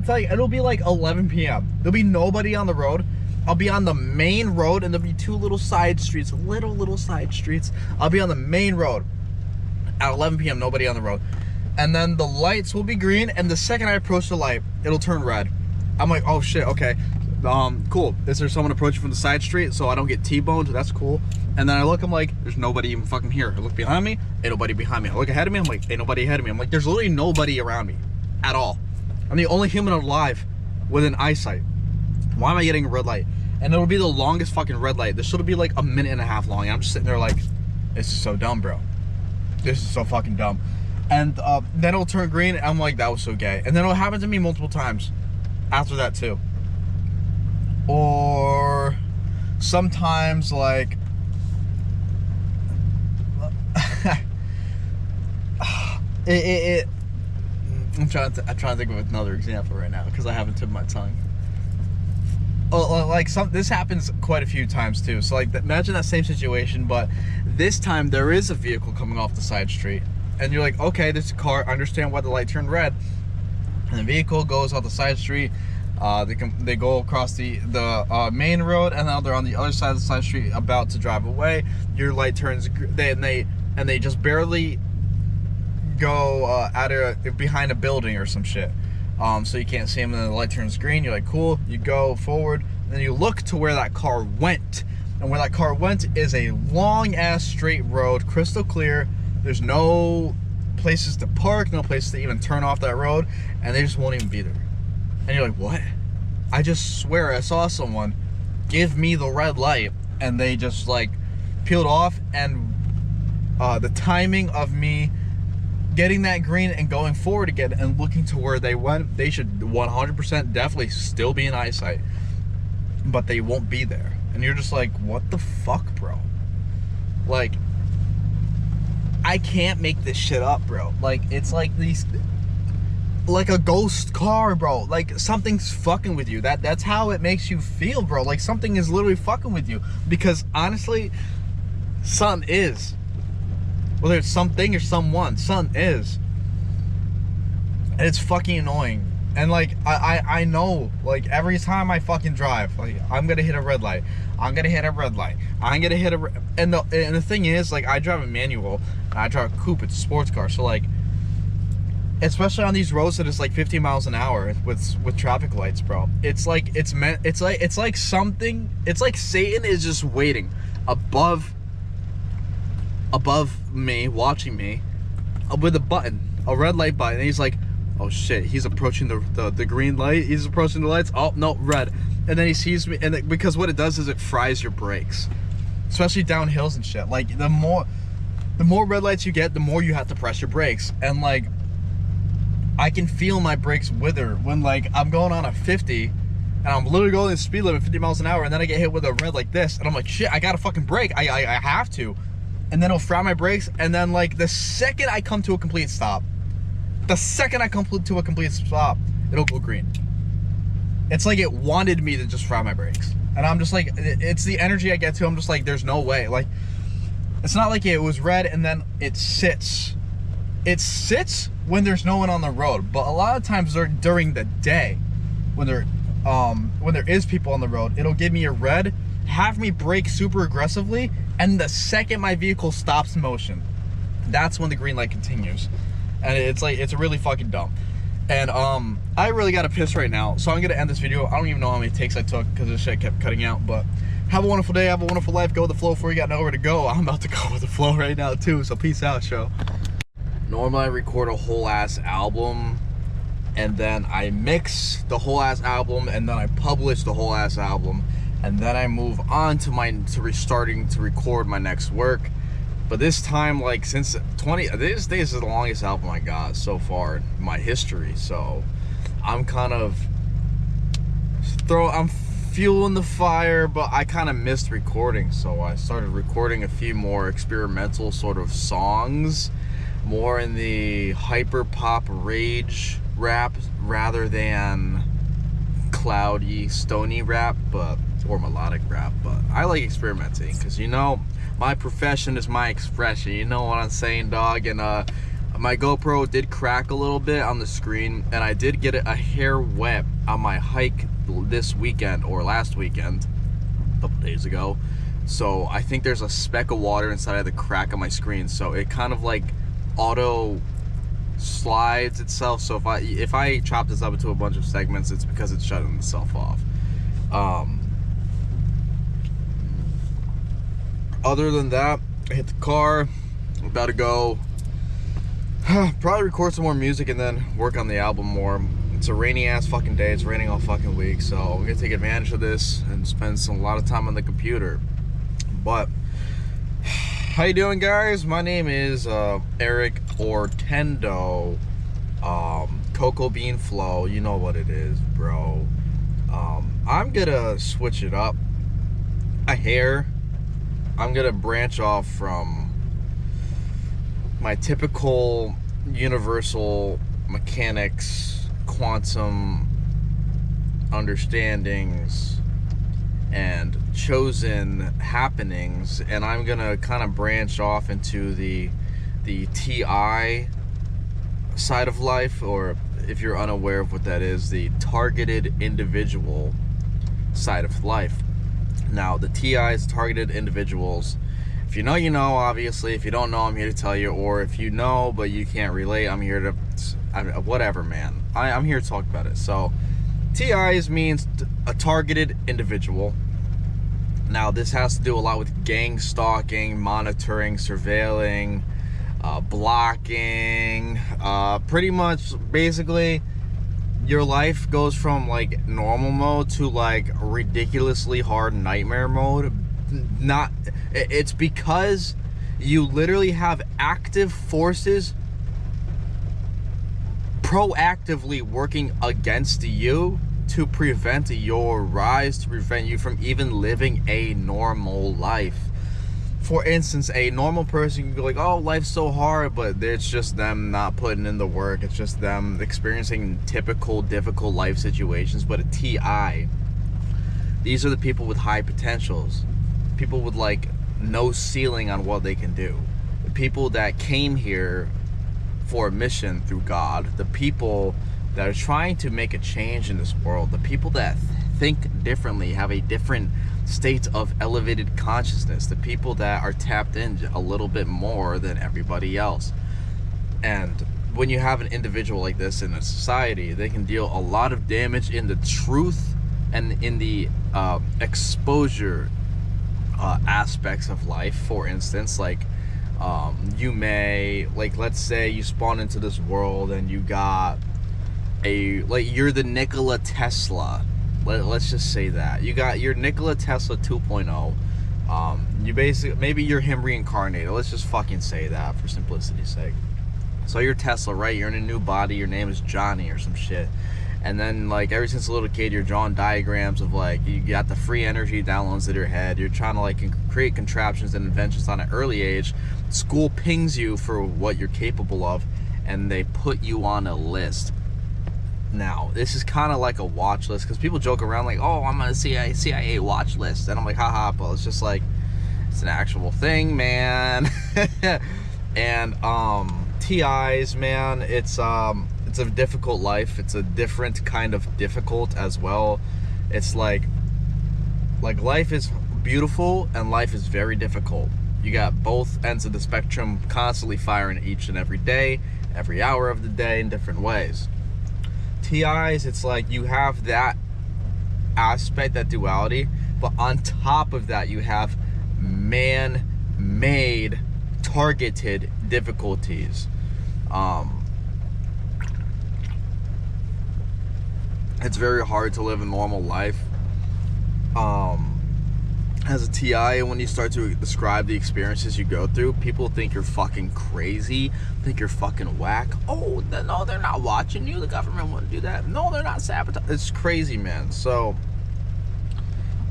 like, it'll be like 11 p.m. There'll be nobody on the road. I'll be on the main road, and there'll be two little side streets, little side streets. I'll be on the main road at 11 p.m. Nobody on the road, and then the lights will be green, and the second I approach the light, it'll turn red. I'm like, oh shit, okay. Cool. Is there someone approaching from the side street so I don't get T-boned? That's cool. And then I look, I'm like, there's nobody even fucking here. I look behind me, ain't nobody behind me. I look ahead of me, I'm like, ain't nobody ahead of me. I'm like, there's literally nobody around me at all. I'm the only human alive within eyesight. Why am I getting a red light? And it'll be the longest fucking red light. This should be like a minute and a half long. And I'm just sitting there like, this is so dumb, bro. This is so fucking dumb. And then it'll turn green, and I'm like, that was so gay. And then it'll happen to me multiple times after that too. Or sometimes like I'm trying to think of another example right now because I haven't tipped my tongue. Oh, like this happens quite a few times too. So like, imagine that same situation, but this time there is a vehicle coming off the side street, and you're like, okay, this is a car. I understand why the light turned red, and the vehicle goes off the side street. They go across the main road, and now they're on the other side of the side street about to drive away. Your light turns, they just barely go behind a building or some shit. So you can't see them, and then the light turns green. You're like, cool. You go forward, and then you look to where that car went, and where that car went is a long ass straight road, crystal clear. There's no places to park, no places to even turn off that road, and they just won't even be there. And you're like, what? I just swear I saw someone give me the red light, and they just like peeled off, and the timing of me getting that green and going forward again and looking to where they went, they should 100% definitely still be in eyesight, but they won't be there. And you're just like, what the fuck, bro? Like, I can't make this shit up, bro. Like, it's like these, like a ghost car, bro. Like, something's fucking with you. That's how it makes you feel, bro. Like, something is literally fucking with you. Because honestly, something is. Whether it's something or someone, something is. And it's fucking annoying. And like, I know, like, every time I fucking drive, like, I'm gonna hit a red light. I'm gonna hit a red light. I'm gonna hit a, and the thing is, like, I drive a manual, and I drive a coupe, it's a sports car, so like, especially on these roads that is like 50 miles an hour with traffic lights, bro. It's like, it's like something, it's like Satan is just waiting above me, watching me, with a button, a red light button, and he's like, oh shit, he's approaching the green light, he's approaching the lights, oh no, red. And then he sees me, and because what it does is it fries your brakes, especially down hills and shit. Like, the more red lights you get, the more you have to press your brakes. And like, I can feel my brakes wither when like I'm going on a 50 and I'm literally going the speed limit 50 miles an hour, and then I get hit with a red like this, and I'm like, shit, I gotta fucking brake, I have to. And then it'll fry my brakes, and then like the second I come to a complete stop, it'll go green. It's like it wanted me to just fry my brakes. And I'm just like, it's the energy I get to. I'm just like, there's no way. Like, it's not like it was red and then it sits. It sits when there's no one on the road. But a lot of times during the day, when there is people on the road, it'll give me a red, have me brake super aggressively, and the second my vehicle stops motion, that's when the green light continues. And it's like, it's really fucking dumb. And I really gotta piss right now, so I'm gonna end this video. I don't even know how many takes I took because this shit kept cutting out. But have a wonderful day, have a wonderful life, go with the flow before you got nowhere to go. I'm about to go with the flow right now too, so peace out, show. Normally I record a whole ass album, and then I mix the whole ass album, and then I publish the whole ass album, and then I move on to restarting to record my next work. But this time, like, since this is the longest album I got so far in my history, so I'm kind of I'm fueling the fire, but I kind of missed recording, so I started recording a few more experimental sort of songs, more in the hyper pop rage rap rather than cloudy stony rap, or melodic rap. But I like experimenting because, you know, my profession is my expression, you know what I'm saying, dog? And my GoPro did crack a little bit on the screen, and I did get a hair wet on my hike this weekend, or last weekend, a couple days ago. So I think there's a speck of water inside of the crack on my screen, so it kind of like auto slides itself. So if I chop this up into a bunch of segments, it's because it's shutting itself off. Other than that, I hit the car. I'm about to go probably record some more music and then work on the album more. It's a rainy ass fucking day. It's raining all fucking week, so I'm gonna take advantage of this and spend a lot of time on the computer. But how you doing, guys? My name is Eric Ortendo. Cocoa Bean Flow, you know what it is, bro. I'm gonna switch it up a hair. I'm gonna branch off from my typical universal mechanics, quantum understandings, and chosen happenings, and I'm gonna kind of branch off into the TI side of life, or if you're unaware of what that is, the targeted individual side of life. Now, the TIs, targeted individuals, if you know, you know, obviously. If you don't know, I'm here to tell you. Or if you know but you can't relate, I'm here to, whatever, man. I'm here to talk about it. So TIs means a targeted individual. Now, this has to do a lot with gang stalking, monitoring, surveilling, blocking, pretty much, basically, your life goes from like normal mode to like ridiculously hard nightmare mode. It's because you literally have active forces proactively working against you to prevent your rise, to prevent you from even living a normal life. For instance, a normal person can go like, oh, life's so hard, but it's just them not putting in the work. It's just them experiencing typical difficult life situations. But a TI, these are the people with high potentials, people with like no ceiling on what they can do, the people that came here for a mission through God, the people that are trying to make a change in this world, the people that think differently, have a different state of elevated consciousness, the people that are tapped in a little bit more than everybody else. And when you have an individual like this in a society, they can deal a lot of damage in the truth and in the exposure aspects of life. For instance, like you may, like, let's say you spawn into this world and you got you're the Nikola Tesla. Let's just say that you got your Nikola Tesla 2.0. You basically, maybe you're him reincarnated. Let's just fucking say that for simplicity's sake. So you're Tesla, right? You're in a new body. Your name is Johnny or some shit. And then, like, ever since a little kid, you're drawing diagrams of, like, you got the free energy downloads in your head. You're trying to, like, create contraptions and inventions on an early age. School pings you for what you're capable of, and they put you on a list. Now, this is kind of like a watch list, because people joke around like, oh, I'm on a CIA watch list. And I'm like, haha, but it's just like, it's an actual thing, man. And TIs, man, it's a difficult life. It's a different kind of difficult as well. It's like life is beautiful and life is very difficult. You got both ends of the spectrum constantly firing each and every day, every hour of the day, in different ways. TIs, it's like you have that aspect, that duality, but on top of that you have man-made targeted difficulties. It's very hard to live a normal life as a TI, and when you start to describe the experiences you go through, people think you're fucking crazy, think you're fucking whack. Oh, no, they're not watching you. The government wouldn't do that. No, they're not sabotaging. It's crazy, man. So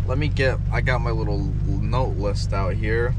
I got my little note list out here.